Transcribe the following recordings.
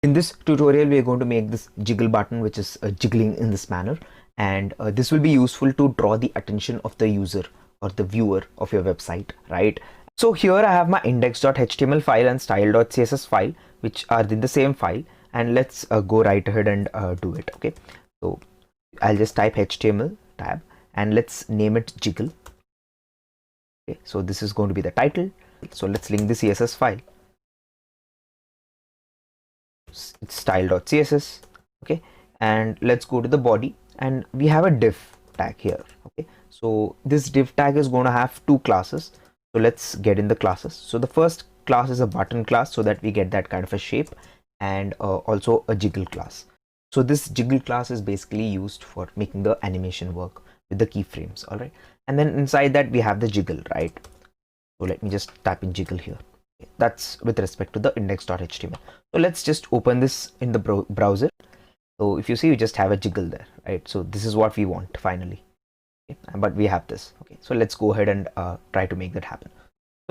In this tutorial, we are going to make this jiggle button, which is jiggling in this manner. And this will be useful to draw the attention of the user or the viewer of your website, right? So here I have my index.html file and style.css file, which are in the same file. And let's go right ahead and do it, okay? So I'll just type HTML tab and let's name it jiggle. Okay, so this is going to be the title. So let's link the CSS file. It's style.css, okay, and let's go to the body and we have a div tag here, okay. So this div tag is going to have two classes, so let's get in the classes. So the first class is a button class, so that we get that kind of a shape, and also a jiggle class. So this jiggle class is basically used for making the animation work with the keyframes, all right. And then inside that we have the jiggle, right? So let me just type in jiggle here. That's with respect to the index.html. So let's just open this in the browser. So if you see, we just have a jiggle there, right? So this is what we want finally, okay? But we have this, okay. So let's go ahead and try to make that happen.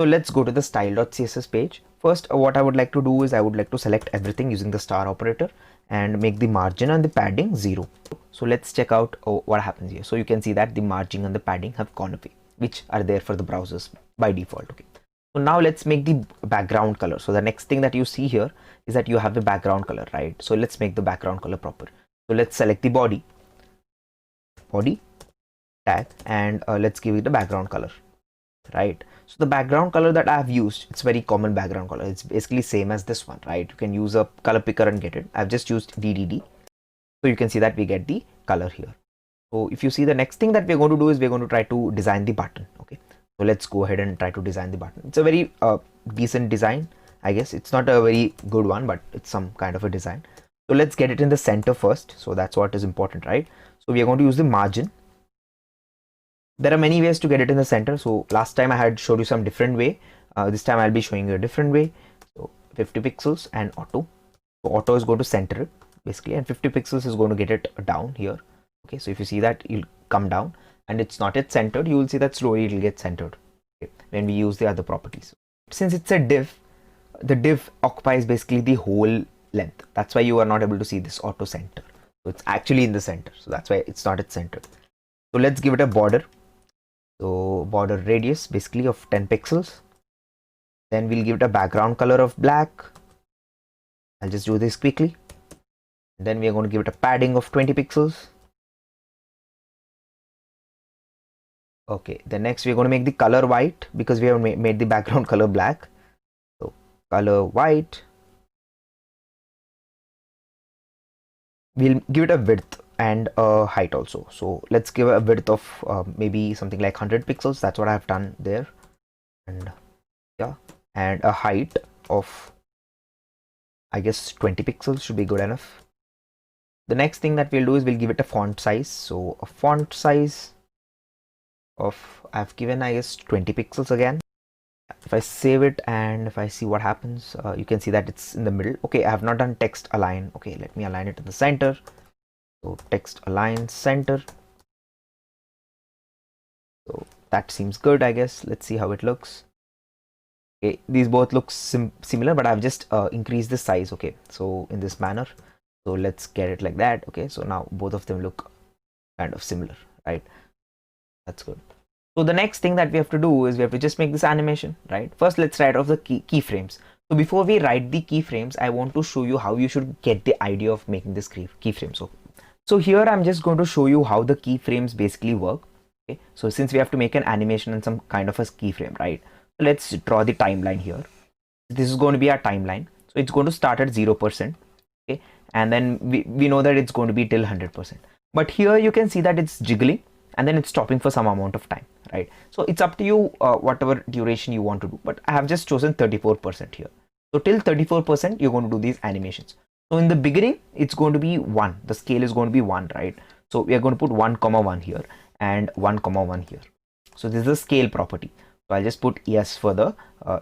So let's go to the style.css page. First, what I would like to do is I would like to select everything using the star operator and make the margin and the padding 0. So let's check out what happens here. So you can see that the margin and the padding have gone away, which are there for the browsers by default, okay. So now let's make the background color. So the next thing that you see here is that you have the background color, right? So let's make the background color proper. So let's select the body tag and let's give it the background color, right? So the background color that I have used, it's very common background color. It's basically same as this one, right? You can use a color picker and get it. I've just used DDD. So you can see that we get the color here. So if you see, the next thing that we're going to do is we're going to try to design the button, okay. So let's go ahead and try to design the button. It's a very decent design, I guess. It's not a very good one, but it's some kind of a design. So let's get it in the center first. So that's what is important, right? So we are going to use the margin. There are many ways to get it in the center. So last time I had showed you some different way. This time I'll be showing you a different way. So 50 pixels and auto. So auto is going to center it basically, and 50 pixels is going to get it down here. Okay, so if you see that, you'll come down and it's not yet centered, you will see that slowly it will get centered, okay, when we use the other properties. Since it's a div, the div occupies basically the whole length. That's why you are not able to see this auto center. So it's actually in the center. So that's why it's not at centered. So let's give it a border. So border radius basically of 10 pixels. Then we'll give it a background color of black. I'll just do this quickly. Then we are going to give it a padding of 20 pixels. Okay, then next we're going to make the color white because we have made the background color black. So color white. We'll give it a width and a height also. So let's give a width of maybe something like 100 pixels. That's what I've done there. And yeah, and a height of, I guess, 20 pixels should be good enough. The next thing that we'll do is we'll give it a font size. So a font size of, I've given, I guess, 20 pixels again. If I save it and if I see what happens, you can see that it's in the middle. Okay, I have not done text align. Okay, let me align it in the center. So text align center. So that seems good, I guess. Let's see how it looks. Okay, these both look similar, but I've just increased the size. Okay, so in this manner. So let's get it like that. Okay, so now both of them look kind of similar, right? That's good. So the next thing that we have to do is we have to just make this animation, right? First, let's write off the keyframes. So before we write the keyframes, I want to show you how you should get the idea of making this keyframes. So here I'm just going to show you how the keyframes basically work. Okay, so since we have to make an animation and some kind of a keyframe, right? So let's draw the timeline here. This is going to be our timeline. So it's going to start at 0%. Okay, and then we know that it's going to be till 100%. But here you can see that it's jiggling and then it's stopping for some amount of time, right? So it's up to you whatever duration you want to do, but I have just chosen 34% here. So till 34% you're going to do these animations. So in the beginning it's going to be 1, the scale is going to be 1, right? So we are going to put 1,1 here and 1,1 here. So this is the scale property. So I'll just put yes for the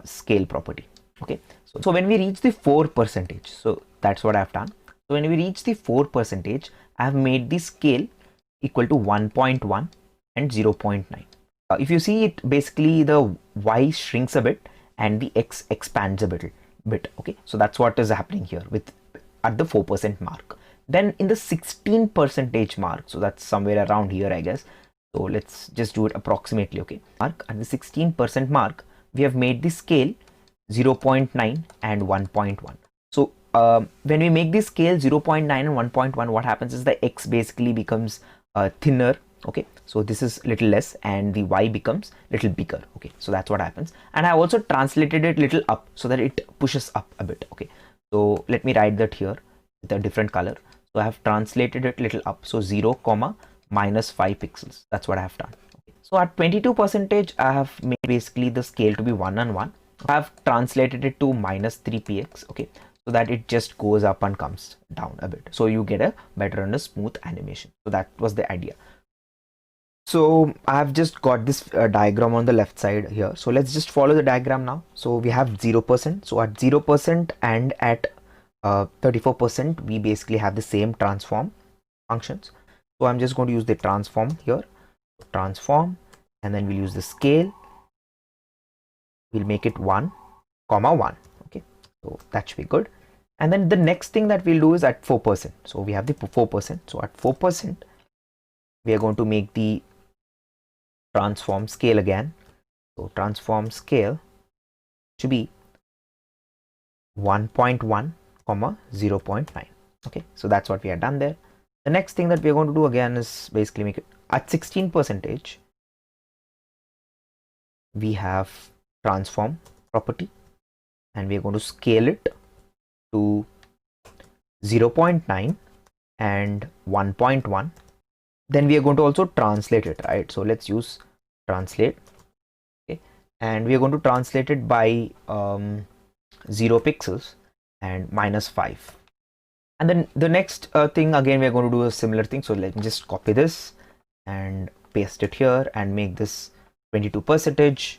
scale property. Okay, so when we reach the 4%, so that's what I've done. So when we reach the 4%, I have made the scale equal to 1.1 and 0.9. If you see it, basically the y shrinks a bit and the x expands a bit. Okay, so that's what is happening here with at the 4% mark. Then in the 16% mark, so that's somewhere around here, I guess. So let's just do it approximately. Okay, mark at the 16% mark, we have made the scale 0.9 and 1.1. So when we make this scale 0.9 and 1.1, what happens is the x basically becomes thinner. Okay, so this is little less and the y becomes little bigger. Okay, so that's what happens. And I also translated it little up so that it pushes up a bit. Okay, so let me write that here with a different color. So I have translated it little up, so 0 comma minus 5 pixels. That's what I have done. Okay. So at 22%, I have made basically the scale to be 1 and 1. I have translated it to minus 3px. Okay, so that it just goes up and comes down a bit, so you get a better and a smooth animation. So that was the idea. So I have just got this diagram on the left side here. So let's just follow the diagram now. So we have 0%. So at 0% and at 34%, we basically have the same transform functions. So I'm just going to use the transform here, transform, and then we'll use the scale. We'll make it 1 comma 1. Okay, so that should be good. And then the next thing that we'll do is at 4%. So we have the 4%. So at 4%, we are going to make the transform scale again. So transform scale should be 1.1 comma 0.9. Okay, so that's what we have done there. The next thing that we are going to do again is basically make it at 16%. We have transform property and we are going to scale it to 0.9 and 1.1. Then we are going to also translate it, right? So let's use translate. Okay, and we are going to translate it by 0 pixels and minus 5. And then the next thing again, we are going to do a similar thing. So let me just copy this and paste it here and make this 22%.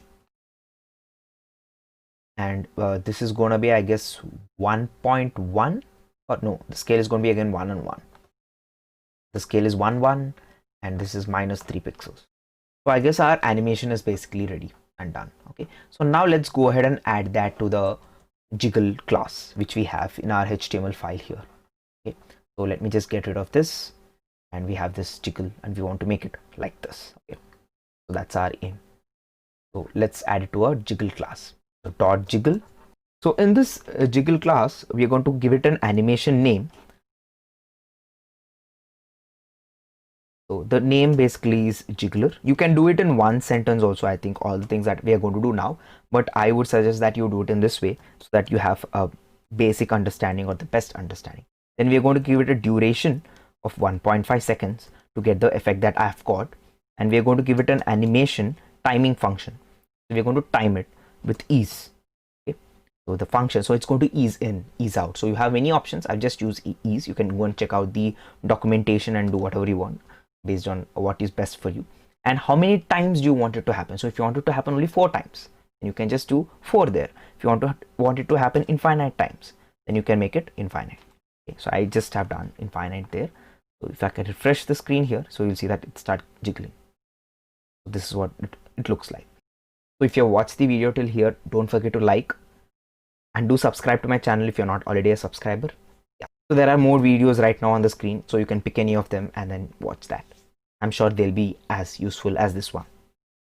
And this is going to be, I guess, 1.1, or no, the scale is going to be again 1 and 1. The scale is 1 1 and this is minus 3 pixels. So I guess our animation is basically ready and done. Okay, so now let's go ahead and add that to the jiggle class which we have in our HTML file here. Okay, so let me just get rid of this, and we have this jiggle and we want to make it like this. Okay, so that's our aim. So let's add it to our jiggle class. So dot jiggle. So in this jiggle class, we are going to give it an animation name. So the name basically is jiggler. You can do it in one sentence also, I think, all the things that we are going to do now, but I would suggest that you do it in this way so that you have a basic understanding or the best understanding. Then we are going to give it a duration of 1.5 seconds to get the effect that I've got, and we are going to give it an animation timing function. So we are going to time it with ease. Okay, so the function, so it's going to ease in, ease out. So you have many options. I've just used ease. You can go and check out the documentation and do whatever you want based on what is best for you and how many times do you want it to happen. So if you want it to happen only 4 times, then you can just do 4 there. If you want it to happen infinite times, then you can make it infinite. Okay, so I just have done infinite there. So if I can refresh the screen here, so you'll see that it starts jiggling. So this is what it looks like. So if you have watched the video till here, don't forget to like and do subscribe to my channel if you're not already a subscriber. Yeah. So there are more videos right now on the screen, so you can pick any of them and then watch that. I'm sure they'll be as useful as this one.